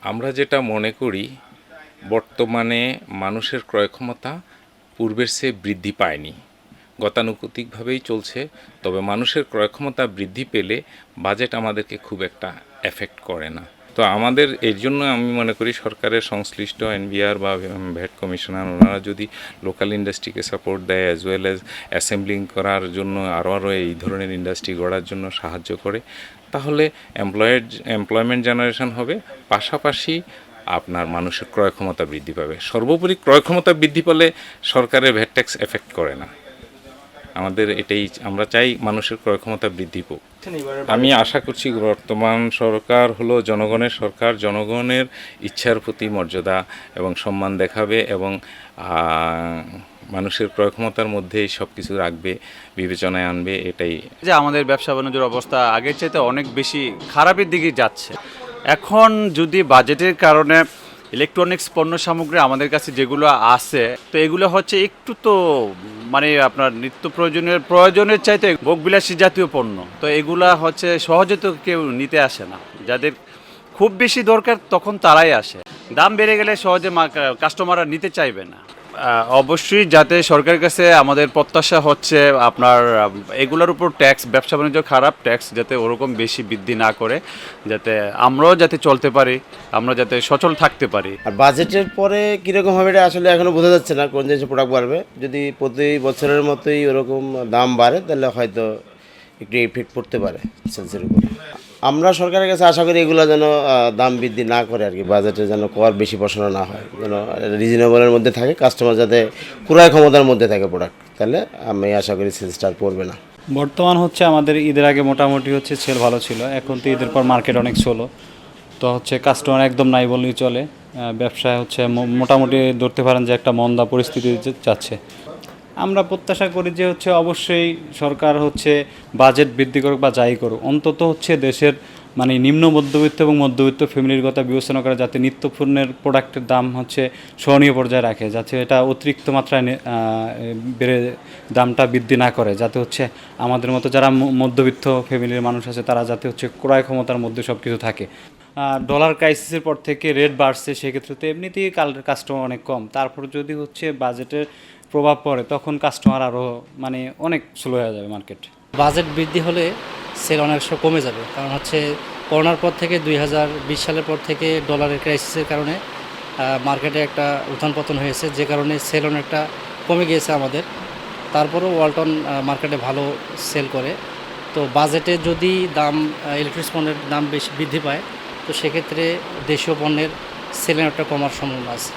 আমরা যেটা মনে করি, বর্তমানে মানুষের ক্রয় ক্ষমতা পূর্বের চেয়ে বৃদ্ধি পায়নি, গতানুগতিকভাবেই চলছে। তবে মানুষের ক্রয় ক্ষমতা বৃদ্ধি পেলে বাজেট আমাদেরকে খুব একটা এফেক্ট করে না। তো আমাদের এর জন্য আমি মনে করি সরকারের সংশ্লিষ্ট এনবিআর বা ভ্যাট কমিশনার ওনারা যদি লোকাল ইন্ডাস্ট্রিকে সাপোর্ট দেয়, অ্যাজ ওয়েল অ্যাজ অ্যাসেম্বলিং করার জন্য আরও এই ধরনের ইন্ডাস্ট্রি গড়ার জন্য সাহায্য করে, তাহলে এমপ্লয়মেন্ট জেনারেশন হবে, পাশাপাশি আপনার মানুষের ক্রয় ক্ষমতা বৃদ্ধি পাবে। সর্বোপরি ক্রয় ক্ষমতা বৃদ্ধি পেলে সরকারের ভ্যাট ট্যাক্স এফেক্ট করে না। আমাদের এটাই, আমরা চাই মানুষের ক্রয় ক্ষমতা বৃদ্ধি পাক। আমি আশা করছি বর্তমান সরকার হলো জনগণের সরকার, জনগণের ইচ্ছার প্রতি মর্যাদা এবং সম্মান দেখাবে এবং মানুষের ক্রয় ক্ষমতার মধ্যেই সব কিছু রাখবে, বিবেচনায় আনবে। এটাই যে আমাদের ব্যবসা বাণিজ্যের অবস্থা আগের চাইতে অনেক বেশি খারাপের দিকে যাচ্ছে। এখন যদি বাজেটের কারণে ইলেকট্রনিক্স পণ্য সামগ্রী আমাদের কাছে যেগুলো আছে, তো এগুলো হচ্ছে একটু তো মানে আপনার নিত্য প্রয়োজনের চাইতে ভোগবিলাসী জাতীয় পণ্য, তো এগুলা হচ্ছে সহজে তো কেউ নিতে আসে না। যাদের খুব বেশি দরকার তখন তারাই আসে। দাম বেড়ে গেলে সহজে কাস্টমাররা নিতে চাইবে না। অবশ্যই যাতে সরকারের কাছে আমাদের প্রত্যাশা হচ্ছে আপনার এগুলোর উপর ট্যাক্স, ব্যবসা বাণিজ্য খারাপ ট্যাক্স যাতে ওরকম বেশি বৃদ্ধি না করে, যাতে আমরাও যাতে চলতে পারি, আমরা যাতে সচল থাকতে পারি। আর বাজেটের পরে কীরকম হবে এটা আসলে এখনও বোঝা যাচ্ছে না, কোন জিনিসের প্রোডাক্ট বাড়বে। যদি প্রতি বছরের মতোই ওরকম দাম বাড়ে তাহলে হয়তো একটু ইফেক্ট পড়তে পারে সেলসের উপরে। আমরা সরকারের কাছে আশা করি এগুলো যেন দাম বৃদ্ধি না করে আর কি, বাজেটে যেন কর বেশি বসানো না হয়, যেন রিজনেবলের মধ্যে থাকে, কাস্টমার যাতে ক্রয় ক্ষমতার মধ্যে থাকে প্রোডাক্ট, তাহলে আমি আশা করি সেলসটা আর পড়বে না। বর্তমান হচ্ছে আমাদের ঈদের আগে মোটামুটি হচ্ছে সেল ভালো ছিল, এখন তো ঈদের পর মার্কেট অনেক স্লো, তো হচ্ছে কাস্টমার একদম নাই বললেই চলে। ব্যবসায় হচ্ছে মোটামুটি ধরতে পারেন যে একটা মন্দা পরিস্থিতি যাচ্ছে। আমরা প্রত্যাশা করি যে হচ্ছে অবশ্যই সরকার হচ্ছে বাজেট বৃদ্ধি করুক বা যাই করুক, অন্তত হচ্ছে দেশের মানে নিম্ন মধ্যবিত্ত এবং মধ্যবিত্ত ফ্যামিলির কথা বিবেচনা করে যাতে নিত্যপণ্যের প্রোডাক্টের দাম হচ্ছে সহনীয় পর্যায়ে রাখে, যাতে এটা অতিরিক্ত মাত্রায় বেড়ে দামটা বৃদ্ধি না করে, যাতে হচ্ছে আমাদের মতো যারা মধ্যবিত্ত ফ্যামিলির মানুষ আছে তারা যাতে হচ্ছে ক্রয় ক্ষমতার মধ্যে সব কিছু থাকে। ডলার ক্রাইসিসের পর থেকে রেট বাড়ছে, সেক্ষেত্রে তো এমনিতেই কাস্টমার অনেক কম, তারপর যদি হচ্ছে বাজেটের প্রভাব পড়ে তখন কাস্টমার আরও মানে অনেক স্লো হয়ে যাবে মার্কেট। বাজেট বৃদ্ধি হলে সেল অনেক কমে যাবে, কারণ হচ্ছে করোনার পর থেকে 2020 সালের পর থেকে ডলারের ক্রাইসিসের কারণে মার্কেটে একটা উত্থান পতন হয়েছে, যে কারণে সেল অনেকটা কমে গিয়েছে আমাদের। তারপরেও ওয়ালটন মার্কেটে ভালো সেল করে। তো বাজেটে যদি দাম ইলেকট্রিক্স পণ্যের দাম বেশি বৃদ্ধি পায়, তো সেক্ষেত্রে দেশীয় পণ্যের সেলের একটা কমার সম্ভাবনা আছে।